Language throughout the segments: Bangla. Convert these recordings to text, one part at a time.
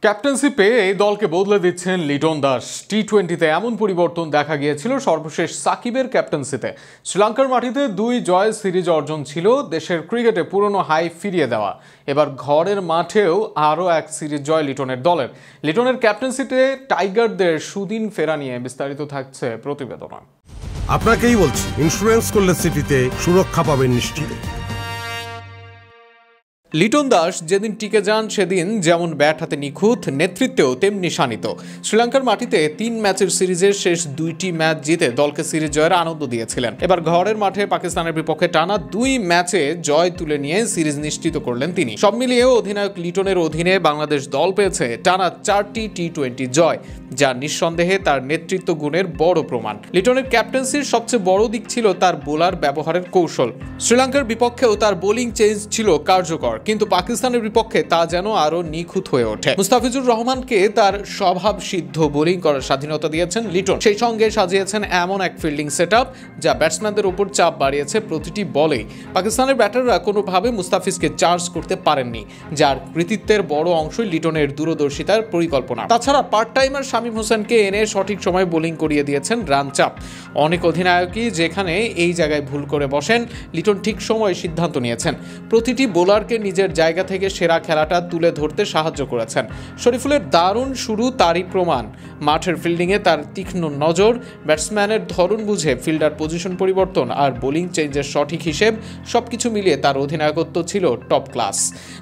ক্যাপ্টেন্সি পেয়ে এই দলকে বদলে দিচ্ছেন লিটন দাস। টি-20তে এমন পরিবর্তন দেখা গিয়েছিল সর্বশেষ সাকিবের ক্যাপ্টেন্সিতে। শ্রীলঙ্কার মাটিতে 2 জয় সিরিজ অর্জন ছিল দেশের ক্রিকেটে পুরনো হাই ফিরিয়ে দেওয়া। এবার ঘরের মাঠেও আরও এক সিরিজ জয় লিটনের দলের। লিটনের ক্যাপ্টেন্সিতে টাইগারদের সুদিন ফেরা নিয়ে বিস্তারিত থাকছে প্রতিবেদনে। আপনাকেই বলছি, ইন্স্যুরেন্স করলে সিটিতে সুরক্ষা পাবেন নিশ্চিত। লিটন দাস যেদিন টিকে যান সেদিন যেমন ব্যাট হাতে নিখুঁত, নেতৃত্বেও তেমনি শানিত। শ্রীলঙ্কার মাটিতে 3 ম্যাচের সিরিজের শেষ 2টি ম্যাচ জিতে দলকে সিরিজ জয়ের আনন্দ দিয়েছিলেন। এবার ঘরের মাঠে পাকিস্তানের বিপক্ষে টানা 2 ম্যাচে জয় তুলে নিয়ে সিরিজ নিশ্চিত করলেন তিনি। সব মিলিয়ে অধিনায়ক লিটনের অধীনে বাংলাদেশ দল পেয়েছে টানা 4টি টি-20 জয়, যা নিঃসন্দেহে তার নেতৃত্ব গুণের বড় প্রমাণ। লিটনের ক্যাপ্টেন্সির সবচেয়ে বড় দিক ছিল তার বোলার ব্যবহারের কৌশল। শ্রীলঙ্কার বিপক্ষেও তার বোলিং চেঞ্জ ছিল কার্যকর, কিন্তু পাকিস্তানের বিপক্ষে তা যেন আরো নিখুঁত হয়ে ওঠে। মুস্তাফিজুর রহমানকে তার স্বভাব সিদ্ধ বোলিং করার স্বাধীনতা দিয়েছেন লিটন। সেই সঙ্গে সাজিয়েছেন এমন এক ফিল্ডিং সেটআপ যা ব্যাটসম্যানদের উপর চাপ বাড়িয়েছে প্রতিটি বলেই। পাকিস্তানের ব্যাটাররা কোনোভাবে মুস্তাফিজকে চার্জ করতে পারেননি, যার কৃতিত্বের বড় অংশই লিটনের দূরদর্শিতার পরিকল্পনা। তাছাড়া পার্ট টাইমার শামীম হোসেনকে এনে সঠিক সময় বোলিং করিয়ে দিয়েছেন রান চাপ। অনেক অধিনায়কই যেখানে এই জায়গায় ভুল করে বসেন, লিটন ঠিক সময়ে সিদ্ধান্ত নিয়েছেন। প্রতিটি বোলারকে নিজের জায়গা থেকে সেরা খেলাটা তুলে ধরতে সাহায্য করেছেন। শরীফুলের দারুণ শুরু তারই প্রমাণ। মাঠের ফিল্ডিংয়ে তার তীক্ষ্ণ নজর, ব্যাটসম্যানের ধরন বুঝে ফিল্ডার পজিশন পরিবর্তন আর বোলিং চেঞ্জের সঠিক হিসেব, সবকিছু মিলিয়ে তার অধিনায়কত্ব ছিল টপ ক্লাস।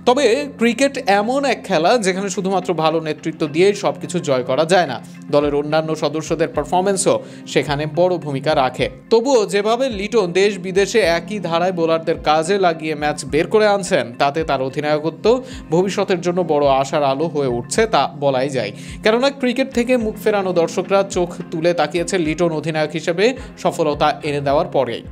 তবে ক্রিকেট এমন এক খেলা যেখানে শুধুমাত্র ভালো নেতৃত্ব দিয়েই সবকিছু জয় করা যায় না। দলের অন্যান্য সদস্যদের পারফরমেন্সও সেখানে বড় ভূমিকা রাখে। তবুও যেভাবে লিটন দেশ বিদেশে একই ধারায় বোলারদের কাজে লাগিয়ে ম্যাচ বের করে আনছেন, তাতে তার অধিনায়কত্ব ভবিষ্যতের জন্য বড় আশার আলো হয়ে উঠছে তা বলাই যায়। কেননা ক্রিকেট থেকে মুখ ফেরানো দর্শকরা চোখ তুলে তাকিয়েছে লিটন অধিনায়ক হিসেবে সফলতা এনে দেওয়ার পরেই।